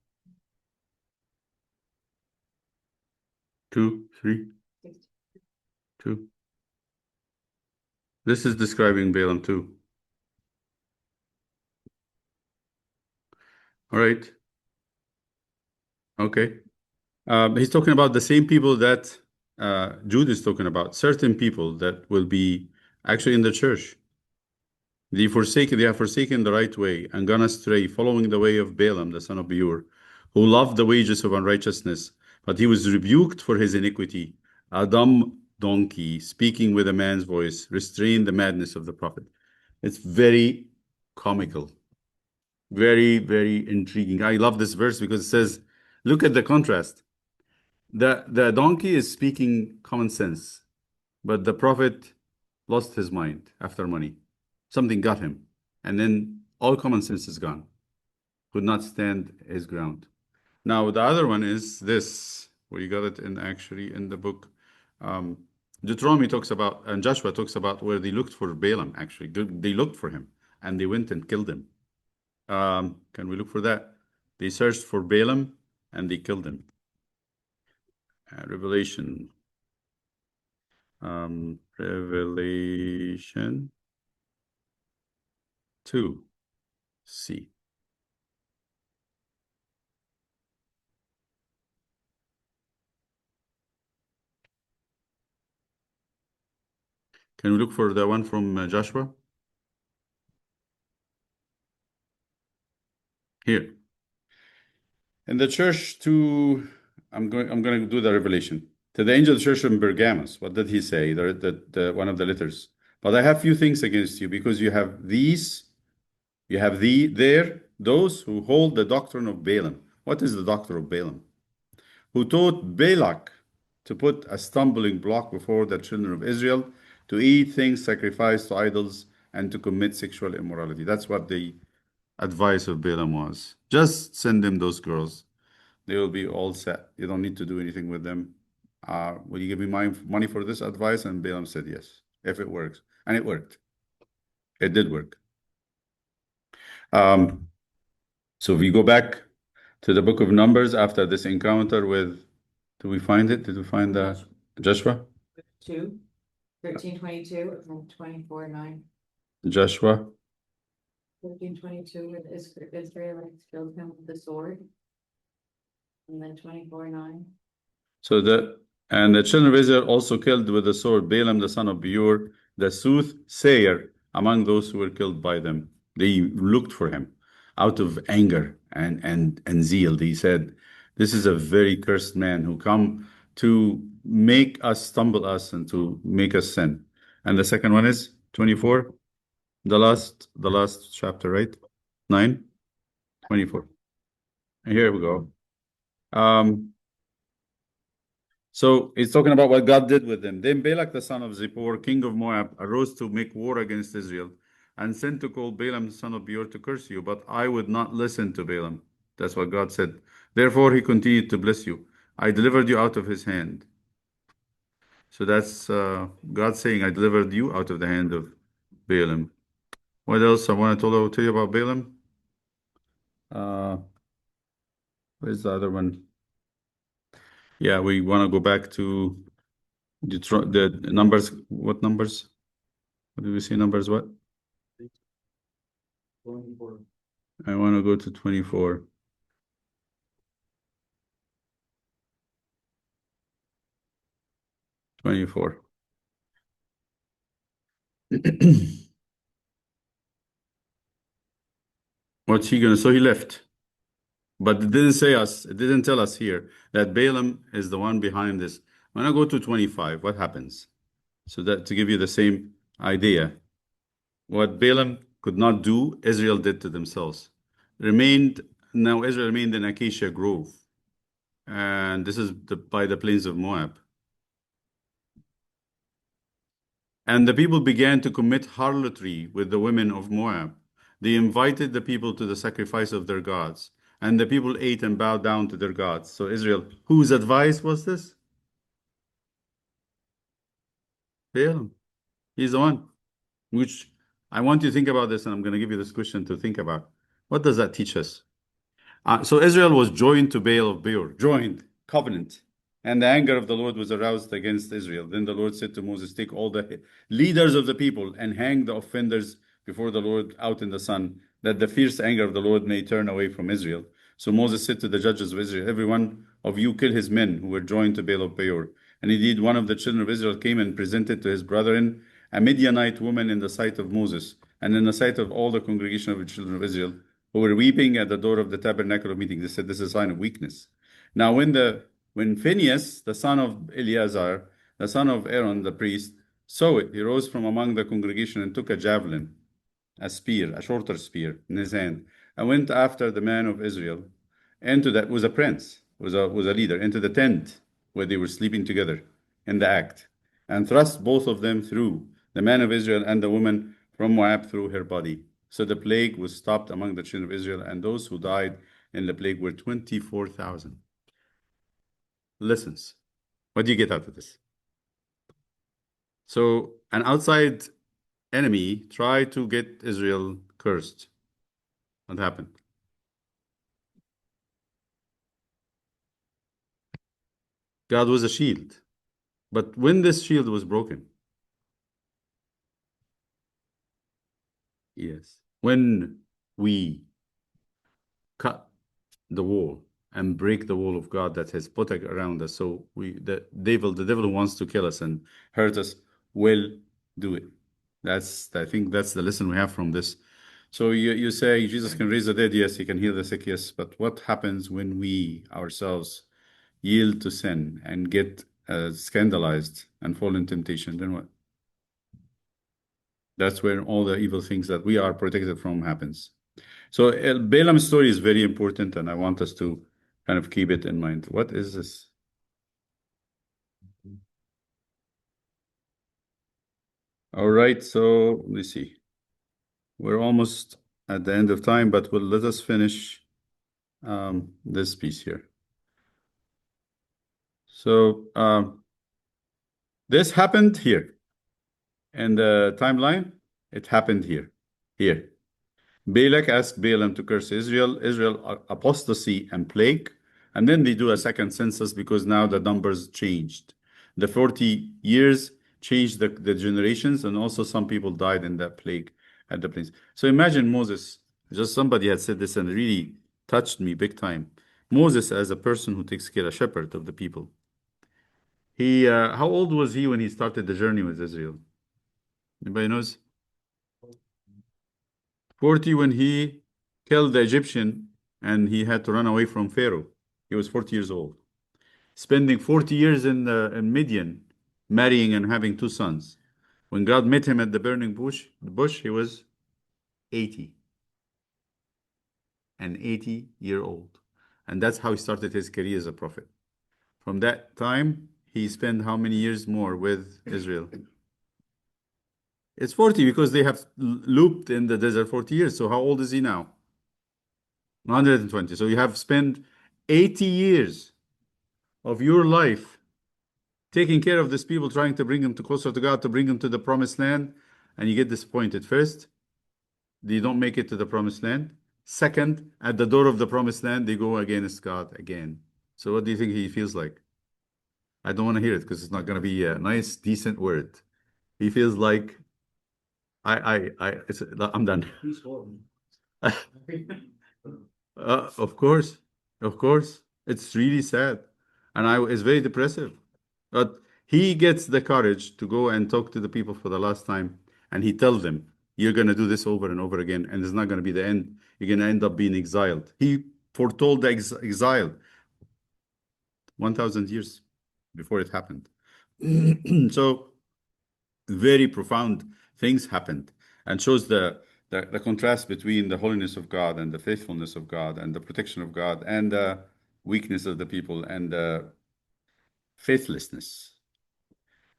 2, 3, 2. This is describing Balaam too. All right. Okay. He's talking about the same people that Jude is talking about, certain people that will be actually in the church. They have forsaken the right way and gone astray, following the way of Balaam, the son of Beor, who loved the wages of unrighteousness, but he was rebuked for his iniquity. A dumb donkey, speaking with a man's voice, restrained the madness of the prophet. It's very comical, very, very intriguing. I love this verse because it says, look at the contrast. The donkey is speaking common sense, but the prophet lost his mind after money. Something got him, and then all common sense is gone. Could not stand his ground. Now the other one is this. We got it in actually in the book. Um, Deuteronomy talks about, and Joshua talks about where they looked for Balaam. Actually, they looked for him, and they went and killed him. Can we look for that? They searched for Balaam, and they killed him. Revelation. Revelation 2. C. Can we look for the one from Joshua? Here. In the church to, I'm going to do the revelation. To the angel of the church in Pergamos, what did he say? One of the letters. But I have few things against you, because you have those who hold the doctrine of Balaam. What is the doctrine of Balaam? Who taught Balak to put a stumbling block before the children of Israel, to eat things sacrificed to idols, and to commit sexual immorality. That's what the advice of Balaam was. Just send them those girls. They will be all set. You don't need to do anything with them. Will you give me my money for this advice? And Balaam said yes, if it works. And it worked. It did work. So if we go back to the book of Numbers after this encounter with, do we find it? Did we find the Joshua?
2, 13:22, and 24:9.
Joshua.
13:22, with Israelites killed him with the sword. And then 24:9.
So the children of Israel also killed with the sword Balaam the son of Beor, the soothsayer, among those who were killed by them. They looked for him out of anger and zeal. They said, "This is a very cursed man who come to make us stumble us and to make us sin." And the second one is 24, the last chapter, right? 9, 24. Here we go. So he's talking about what God did with them. Then Balak the son of Zippor, king of Moab, arose to make war against Israel, and sent to call Balaam the son of Beor to curse you. But I would not listen to Balaam. That's what God said. Therefore he continued to bless you. I delivered you out of his hand. So that's God saying, I delivered you out of the hand of Balaam. What else I want to tell you about Balaam? Where's the other one? Yeah, we want to go back to the numbers. What numbers? What do we see? Numbers what?
24.
I want to go to 24. 24. What's he gonna? So he left, but it didn't tell us here that Balaam is the one behind this. When I go to 25, what happens? So that to give you the same idea, what Balaam could not do, Israel did to themselves. Israel remained in Acacia Grove, and this is by the plains of Moab. And the people began to commit harlotry with the women of Moab. They invited the people to the sacrifice of their gods, and the people ate and bowed down to their gods. So Israel, whose advice was this? Balaam. He's the one. Which I want you to think about this, and I'm going to give you this question to think about. What does that teach us? So Israel was joined to Baal of Beor, joined, covenant. And the anger of the Lord was aroused against Israel. Then the Lord said to Moses, take all the leaders of the people and hang the offenders before the Lord out in the sun, that the fierce anger of the Lord may turn away from Israel. So Moses said to the judges of Israel, every one of you kill his men who were joined to Baal of Peor. And indeed, one of the children of Israel came and presented to his brethren a Midianite woman in the sight of Moses, and in the sight of all the congregation of the children of Israel, who were weeping at the door of the tabernacle of meeting. They said, this is a sign of weakness. Now, when Phinehas, the son of Eleazar, the son of Aaron, the priest, saw it, he rose from among the congregation and took a javelin, a spear, a shorter spear in his hand, and went after the man of Israel into that was a prince, was a leader, into the tent where they were sleeping together in the act, and thrust both of them through, the man of Israel and the woman from Moab through her body. So the plague was stopped among the children of Israel, and those who died in the plague were 24,000. Listens. What do you get out of this? So an outside enemy tried to get Israel cursed. What happened? God was a shield. But when this shield was broken, yes, when we cut the wall and break the wall of God that has put around us, so the devil who wants to kill us and hurt us will do it. I think that's the lesson we have from this. So you say Jesus can raise the dead, yes, he can heal the sick, yes, but what happens when we ourselves yield to sin and get scandalized and fall in temptation? Then what? That's where all the evil things that we are protected from happens. So Balaam's story is very important, and I want us to kind of keep it in mind. What is this? All right, so let me see. We're almost at the end of time, but let us finish this piece here. So this happened here. In the timeline, it happened here. Here. Balak asked Balaam to curse Israel apostasy and plague, and then they do a second census because now the numbers changed. The 40 years changed the generations, and also some people died in that plague at the place. So imagine Moses, just somebody had said this and really touched me big time. Moses as a person who takes care, a shepherd of the people. How old was he when he started the journey with Israel? Anybody knows? 40 when he killed the Egyptian and he had to run away from Pharaoh. He was 40 years old. Spending 40 years in Midian, marrying and having 2 sons. When God met him at the burning bush, he was 80. An 80-year-old. And that's how he started his career as a prophet. From that time, he spent how many years more with Israel? It's 40 because they have looped in the desert 40 years. So how old is he now? 120. So you have spent 80 years of your life taking care of these people, trying to bring them closer to God, to bring them to the promised land, and you get disappointed. First, they don't make it to the promised land. Second, at the door of the promised land, they go against God again. So what do you think he feels like? I don't want to hear it because it's not going to be a nice, decent word. He feels like I'm done. Of course, of course, it's really sad, and it's very depressive. But he gets the courage to go and talk to the people for the last time, and he tells them, "You're going to do this over and over again, and it's not going to be the end. You're going to end up being exiled." He foretold the exile 1,000 years before it happened. So very profound things happened, and shows the contrast between the holiness of God and the faithfulness of God and the protection of God and the weakness of the people and the faithlessness.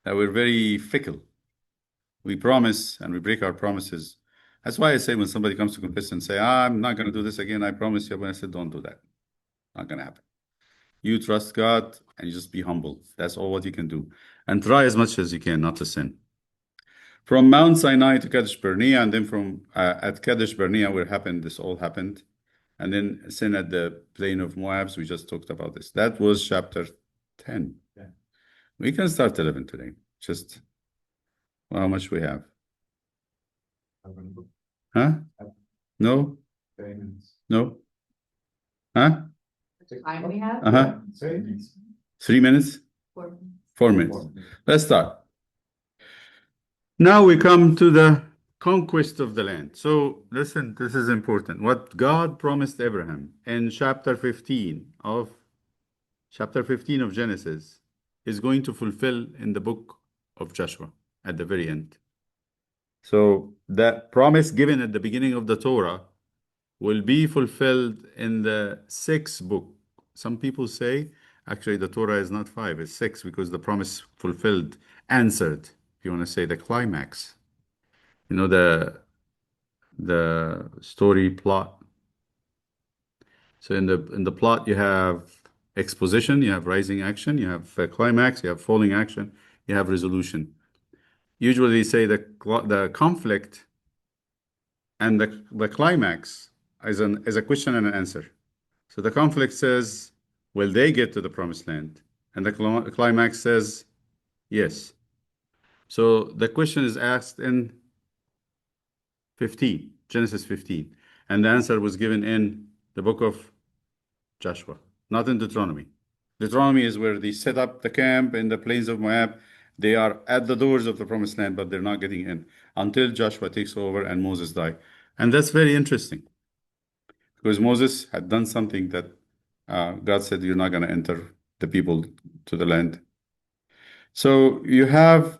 That we're very fickle. We promise and we break our promises. That's why I say when somebody comes to confess and say, I'm not going to do this again, I promise you. When I said, don't do that. Not going to happen. You trust God and you just be humble. That's all what you can do. And try as much as you can not to sin. From Mount Sinai to Kadesh Barnea, and then from at Kadesh Barnea, where this all happened, and then sin at the plain of Moabs. We just talked about this. That was chapter 10.
Yeah.
We can start 11 today. Just how much we have? Huh? No? No? Huh?
The time we have?
Uh-huh. 3 minutes?
4 minutes.
4 minutes. Let's start. Now we come to the conquest of the land. So listen, this is important. What God promised Abraham in chapter 15 of Genesis is going to fulfill in the book of Joshua at the very end. So that promise given at the beginning of the Torah will be fulfilled in the sixth book. Some people say actually the Torah is not 5, it's 6, because the promise fulfilled, answered, if you want to say the climax. You know, the story plot. So in the plot you have exposition, you have rising action, you have climax, you have falling action, you have resolution. Usually say the conflict and the climax is a question and an answer. So the conflict says, will they get to the promised land? And the climax says, yes. So the question is asked in 15, Genesis 15. And the answer was given in the book of Joshua, not in Deuteronomy. Deuteronomy is where they set up the camp in the plains of Moab. They are at the doors of the promised land, but they're not getting in until Joshua takes over and Moses died. And that's very interesting because Moses had done something that God said, you're not going to enter the people to the land. So you have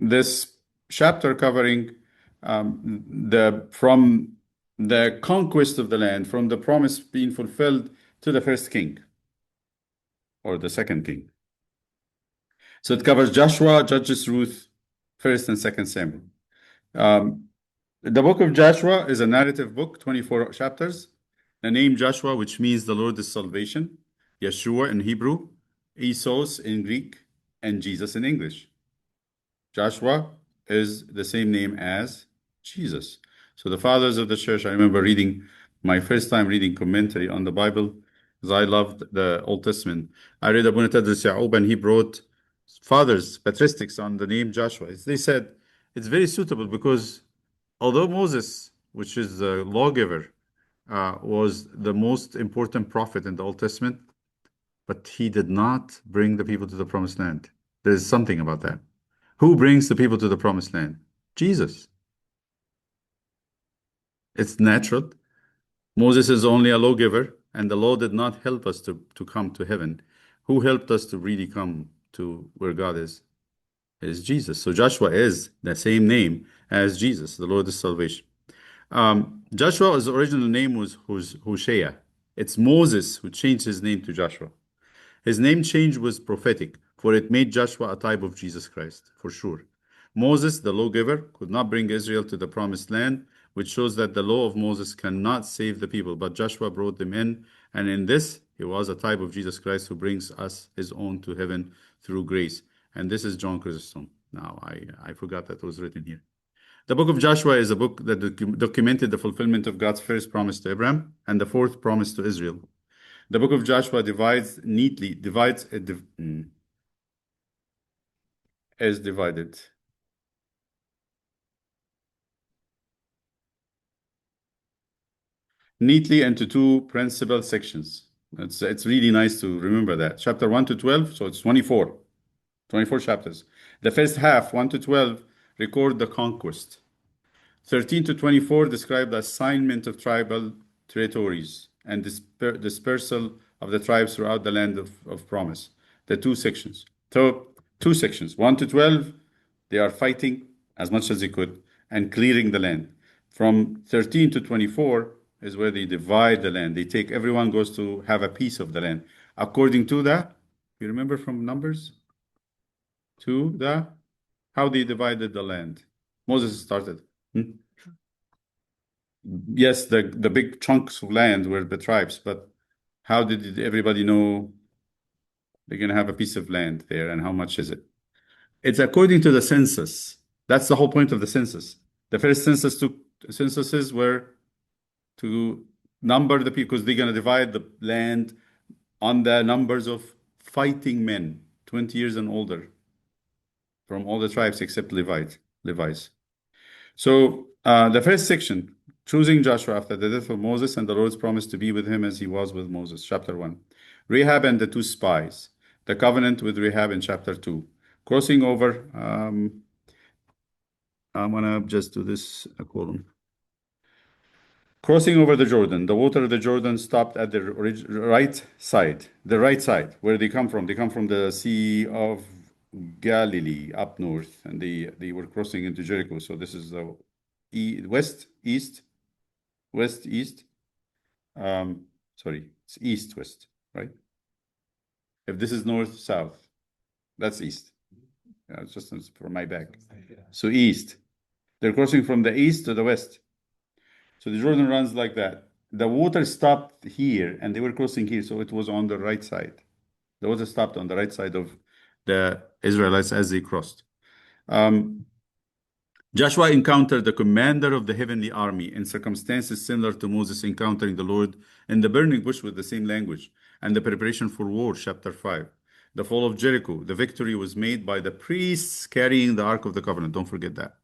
this chapter covering from the conquest of the land, from the promise being fulfilled to the first king or the second king. So it covers Joshua, Judges, Ruth, 1st and 2nd Samuel. The book of Joshua is a narrative book, 24 chapters. The name Joshua, which means the Lord is salvation, Yeshua in Hebrew, Isos in Greek, and Jesus in English. Joshua is the same name as Jesus. So the fathers of the church, I remember reading my first time reading commentary on the Bible, because I loved the Old Testament. I read Abu Tadris Ya'ub, and he brought fathers, patristics on the name Joshua. They said it's very suitable because although Moses, which is the lawgiver, was the most important prophet in the Old Testament, but he did not bring the people to the promised land. There's something about that. Who brings the people to the promised land? Jesus. It's natural. Moses is only a lawgiver, and the law did not help us to come to heaven. Who helped us to really come to where God is? It is Jesus. So Joshua is the same name as Jesus, the Lord is salvation. Joshua's original name was Hosea. It's Moses who changed his name to Joshua. His name change was prophetic, for it made Joshua a type of Jesus Christ, for sure. Moses, the lawgiver, could not bring Israel to the promised land, which shows that the law of Moses cannot save the people, but Joshua brought them in, and in this, he was a type of Jesus Christ who brings us his own to heaven through grace. And this is John Chrysostom. Now, I forgot that was written here. The book of Joshua is a book that documented the fulfillment of God's first promise to Abraham and the fourth promise to Israel. The book of Joshua divides is divided. Neatly into two principal sections. It's really nice to remember that. Chapter 1 to 12, so it's 24 chapters. The first half, 1 to 12, record the conquest. 13 to 24 describe the assignment of tribal territories and dispersal of the tribes throughout the land of promise. The two sections. So, two sections. 1 to 12, they are fighting as much as they could and clearing the land. From 13 to 24 is where they divide the land. They take, everyone goes to have a piece of the land. According to that, you remember from Numbers? How they divided the land. Moses started. Yes, the big chunks of land were the tribes, but how did everybody know they're going to have a piece of land there, and how much is it? It's according to the census. That's the whole point of the census. The first censuses were to number the people, because they're going to divide the land on the numbers of fighting men, 20 years and older, from all the tribes except Levites. So the first section, choosing Joshua after the death of Moses and the Lord's promise to be with him as he was with Moses, chapter 1. Rahab and the two spies, the covenant with Rahab in chapter 2. Crossing over, I'm going to just do this a column. Crossing over the Jordan, the water of the Jordan stopped at the right side, where they come from. They come from the Sea of Galilee up north, and they were crossing into Jericho. So this is the west, east. Sorry, it's east, west, right? If this is north, south, that's east. Yeah, it's just for my back. So east. They're crossing from the east to the west. So the Jordan runs like that. The water stopped here and they were crossing here, so it was on the right side. The water stopped on the right side of the Israelites as they crossed. Joshua encountered the commander of the heavenly army in circumstances similar to Moses encountering the Lord in the burning bush with the same language and the preparation for war, chapter 5. The fall of Jericho, the victory was made by the priests carrying the Ark of the Covenant. Don't forget that.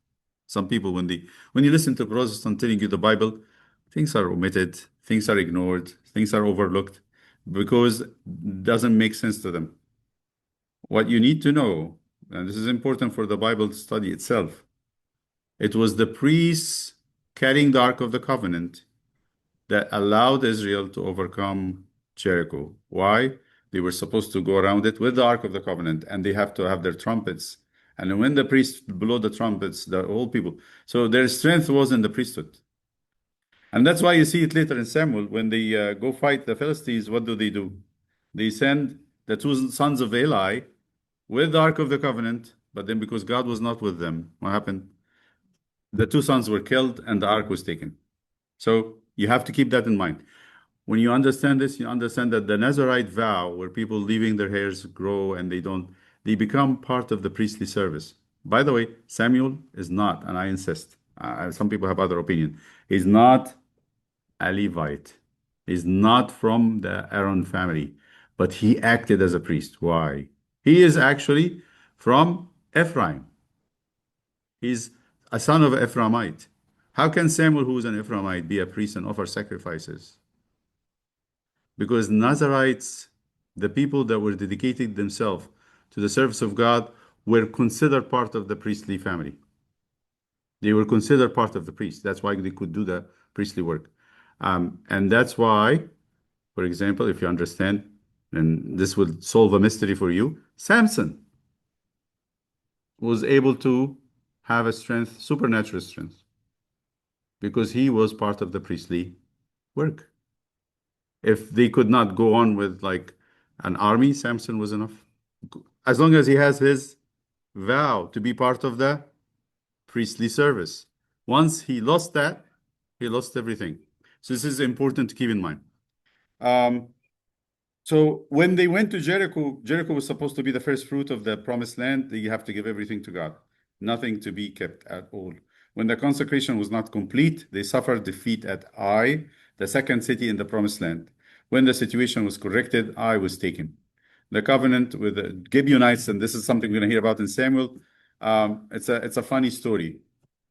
Some people, when you listen to Protestants telling you the Bible, things are omitted, things are ignored, things are overlooked because it doesn't make sense to them. What you need to know, and this is important for the Bible study itself, it was the priests carrying the Ark of the Covenant that allowed Israel to overcome Jericho. Why? They were supposed to go around it with the Ark of the Covenant, and they have to have their trumpets. And when the priests blow the trumpets, the whole people. So their strength was in the priesthood. And that's why you see it later in Samuel. When they go fight the Philistines, what do? They send the two sons of Eli with the Ark of the Covenant, but then because God was not with them, what happened? The two sons were killed and the ark was taken. So you have to keep that in mind. When you understand this, you understand that the Nazarite vow, where people leaving their hairs grow and they become part of the priestly service. By the way, Samuel is not, and I insist, some people have other opinion. He's not a Levite. He's not from the Aaron family, but he acted as a priest. Why? He is actually from Ephraim. He's a son of Ephraimite. How can Samuel, who is an Ephraimite, be a priest and offer sacrifices? Because Nazarites, the people that were dedicating themselves to the service of God, were considered part of the priestly family. They were considered part of the priest. That's why they could do the priestly work. And that's why, for example, if you understand, and this will solve a mystery for you, Samson was able to have a strength, supernatural strength, because he was part of the priestly work. If they could not go on with like an army, Samson was enough. As long as he has his vow to be part of the priestly service. Once he lost that, he lost everything. So this is important to keep in mind. So when they went to Jericho, Jericho was supposed to be the first fruit of the promised land. You have to give everything to God, nothing to be kept at all. When the consecration was not complete, they suffered defeat at Ai, the second city in the promised land. When the situation was corrected, Ai was taken. The covenant with the Gibeonites, and this is something we're going to hear about in Samuel. It's a funny story.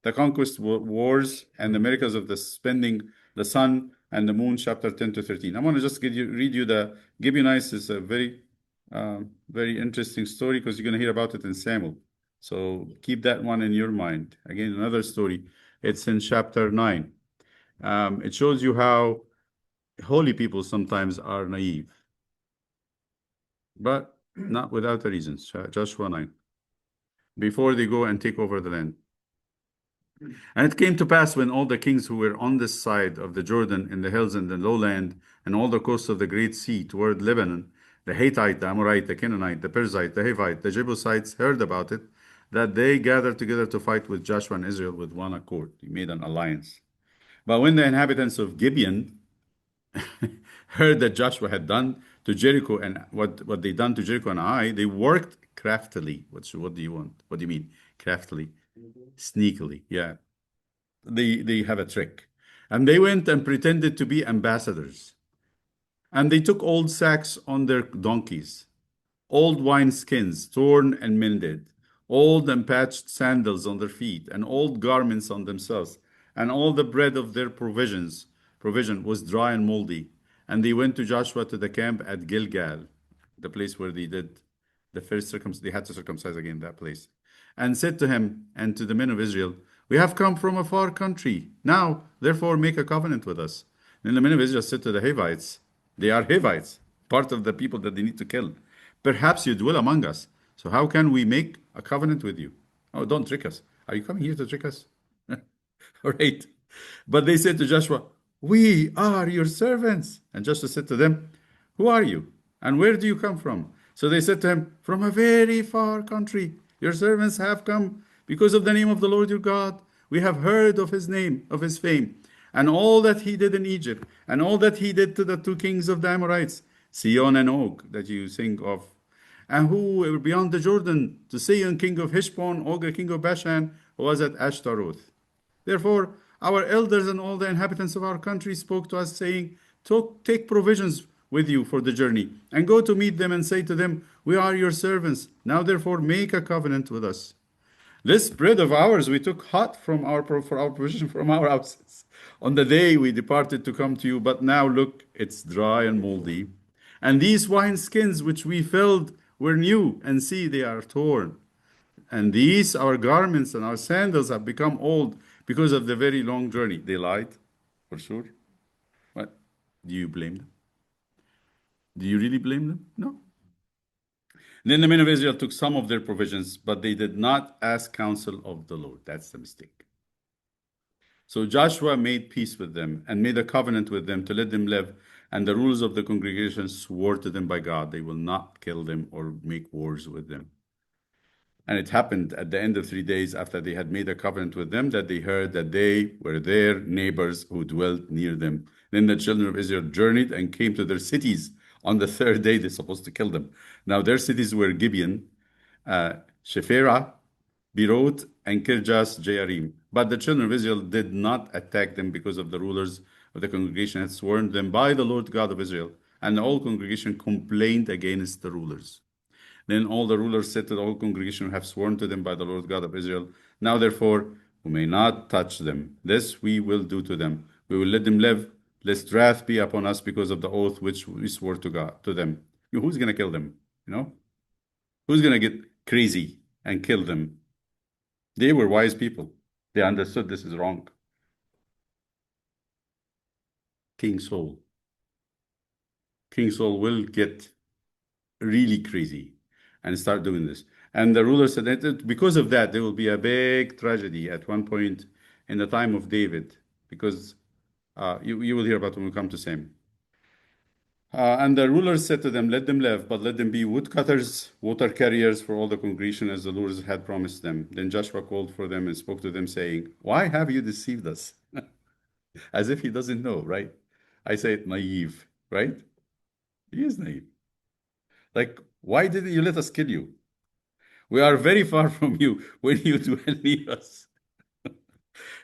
The conquest wars and the miracles of the spending the sun and the moon, chapter 10 to 13. I want to just read you the Gibeonites is a very interesting story because you're going to hear about it in Samuel. So keep that one in your mind. Again, another story. It's in chapter 9. It shows you how holy people sometimes are naive, but not without a reason. Joshua 9. Before they go and take over the land. And it came to pass when all the kings who were on this side of the Jordan, in the hills and the lowland, and all the coasts of the great sea toward Lebanon, the Hittite, the Amorite, the Canaanite, the Perizzite, the Hivite, the Jebusites heard about it, that they gathered together to fight with Joshua and Israel with one accord. He made an alliance. But when the inhabitants of Gibeon heard that Joshua had done to Jericho and what they done to Jericho and Ai, they worked craftily. What do you want? What do you mean? Craftily. Sneakily, yeah. They have a trick. And they went and pretended to be ambassadors. And they took old sacks on their donkeys, old wineskins torn and mended, old and patched sandals on their feet, and old garments on themselves, and all the bread of their provision was dry and moldy. And they went to Joshua to the camp at Gilgal, the place where they did the first they had to circumcise again that place, and said to him and to the men of Israel, "We have come from a far country. Now, therefore, make a covenant with us." Then the men of Israel said to the Hivites, they are Hivites, part of the people that they need to kill. "Perhaps you dwell among us. So how can we make a covenant with you? Oh, don't trick us. Are you coming here to trick us?" All right. But they said to Joshua, "We are your servants." And Joshua said to them, "Who are you? And where do you come from?" So they said to him, "From a very far country. Your servants have come because of the name of the Lord your God. We have heard of his name, of his fame, and all that he did in Egypt, and all that he did to the two kings of the Amorites, Sihon and Og, that you sing of, and who were beyond the Jordan, to Sihon, king of Heshbon, Og, king of Bashan, who was at Ashtaroth. Therefore, our elders and all the inhabitants of our country spoke to us, saying, Take provisions with you for the journey, and go to meet them and say to them, We are your servants. Now therefore make a covenant with us. This bread of ours we took hot for our provision from our houses on the day we departed to come to you, but now look, it's dry and moldy. And these wineskins which we filled were new, and see, they are torn. And these, our garments and our sandals, have become old because of the very long journey. They lied, for sure. What? Do you blame them? Do you really blame them? No. Then the men of Israel took some of their provisions, but they did not ask counsel of the Lord. That's the mistake. So Joshua made peace with them and made a covenant with them to let them live. And the rulers of the congregation swore to them by God, they will not kill them or make wars with them. And it happened at the end of 3 days after they had made a covenant with them that they heard that they were their neighbors who dwelt near them. Then the children of Israel journeyed and came to their cities. On the third day, they're supposed to kill them. Now their cities were Gibeon, Shephera, Beerot, and Kirjath Jearim. But the children of Israel did not attack them because of the rulers of the congregation had sworn them by the Lord God of Israel. And the whole congregation complained against the rulers. Then all the rulers said to the whole congregation who have sworn to them by the Lord God of Israel, Now therefore, we may not touch them. This we will do to them. We will let them live, lest wrath be upon us because of the oath which we swore to God, to them. Who's going to kill them? Who's going to get crazy and kill them? They were wise people. They understood this is wrong. King Saul. King Saul will get really crazy and start doing this. And the ruler said that because of that, there will be a big tragedy at one point in the time of David, because you will hear about when we come to Sam. And the ruler said to them, Let them live, but let them be woodcutters, water carriers for all the congregation, as the Lord had promised them. Then Joshua called for them and spoke to them, saying, Why have you deceived us? As if he doesn't know, right? I say it naive, right? He is naive. Like, why didn't you let us kill you? We are very far from you when you dwell near us.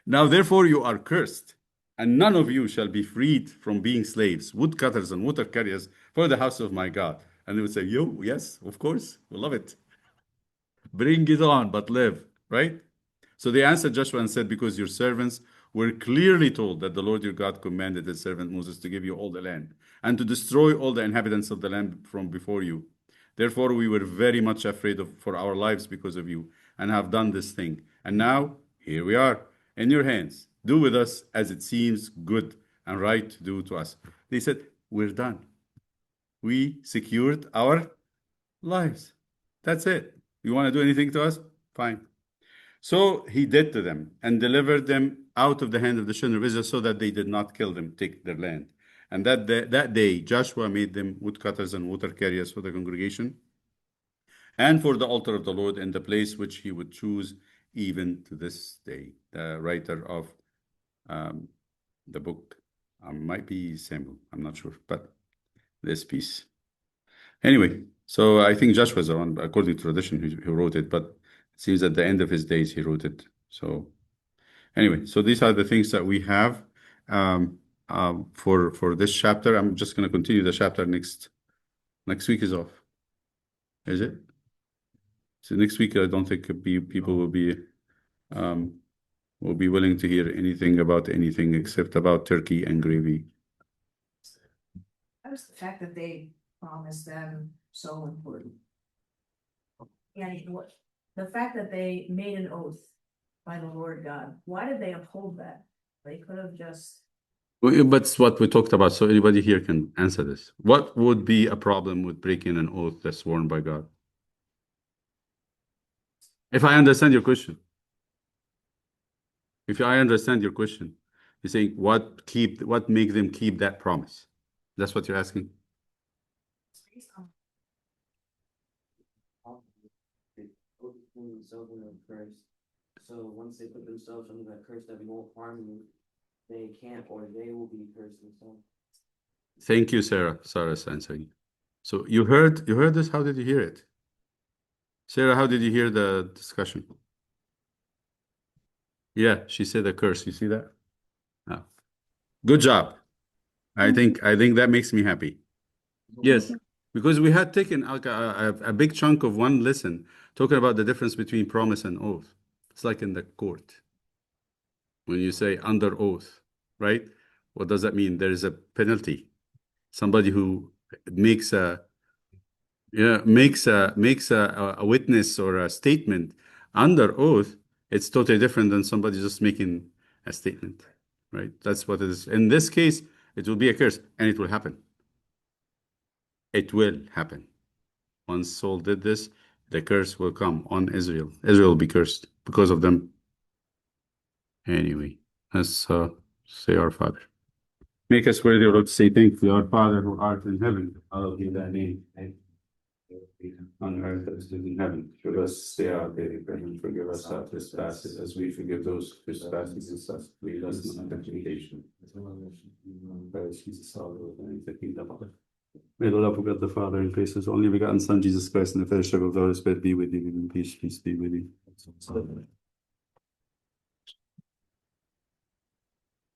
Now, therefore, you are cursed, and none of you shall be freed from being slaves, woodcutters and water carriers for the house of my God. And they would say, Yo, yes, of course, we love it. Bring it on, but live, right? So they answered Joshua and said, Because your servants were clearly told that the Lord your God commanded his servant Moses to give you all the land and to destroy all the inhabitants of the land from before you. Therefore, we were very much afraid for our lives because of you and have done this thing. And now, here we are in your hands. Do with us as it seems good and right to do to us. They said, We're done. We secured our lives. That's it. You want to do anything to us? Fine. So he did to them and delivered them out of the hand of the children of Israel so that they did not kill them, take their land. And that day, Joshua made them woodcutters and water carriers for the congregation and for the altar of the Lord in the place which he would choose even to this day. The writer of the book might be Samuel, I'm not sure, but this piece. Anyway, so I think Joshua's around, according to tradition, who wrote it, but it seems at the end of his days he wrote it. So anyway, so these are the things that we have. for this chapter. I'm just going to continue the chapter next week is off. Is it? So next week, I don't think people will be willing to hear anything about anything except about turkey and gravy.
How is the fact that they promised them so important? And what, the fact that they made an oath by the Lord God, why did they uphold that? They could have just,
But it's what we talked about, so anybody here can answer this. What would be a problem with breaking an oath that's sworn by God? If I understand your question. If I understand your question, you're saying what make them keep that promise? That's what you're asking?
based on
They put themselves under a curse. So once they put themselves under that curse that we won't harm you, they can't, or they will be cursed themselves.
Thank you, Sarah. Sarah's answering. So you heard this? How did you hear it? Sarah, how did you hear the discussion? Yeah, she said a curse. You see that? Oh. Good job. I think that makes me happy. Yes, because we had taken like a big chunk of one lesson talking about the difference between promise and oath. It's like in the court when you say under oath, right? What does that mean? There is a penalty. Somebody who makes a a witness or a statement under oath, it's totally different than somebody just making a statement, right? That's what it is. In this case, it will be a curse, and it will happen. It will happen. Once Saul did this, the curse will come on Israel. Israel will be cursed because of them. Anyway, let's say our Father. Make us worthy, O Lord, to say thank you, our Father who art in heaven. Hallowed be thy name. On earth as it is in heaven. Give us our daily bread and forgive us our trespasses as we forgive those who trespass against us. Lead us not into temptation. Christ Jesus our Lord, and the kingdom of God. May the love of God the Father and grace of His only begotten Son, Jesus Christ, and the fellowship of the Holy Spirit be with you, and peace be with you.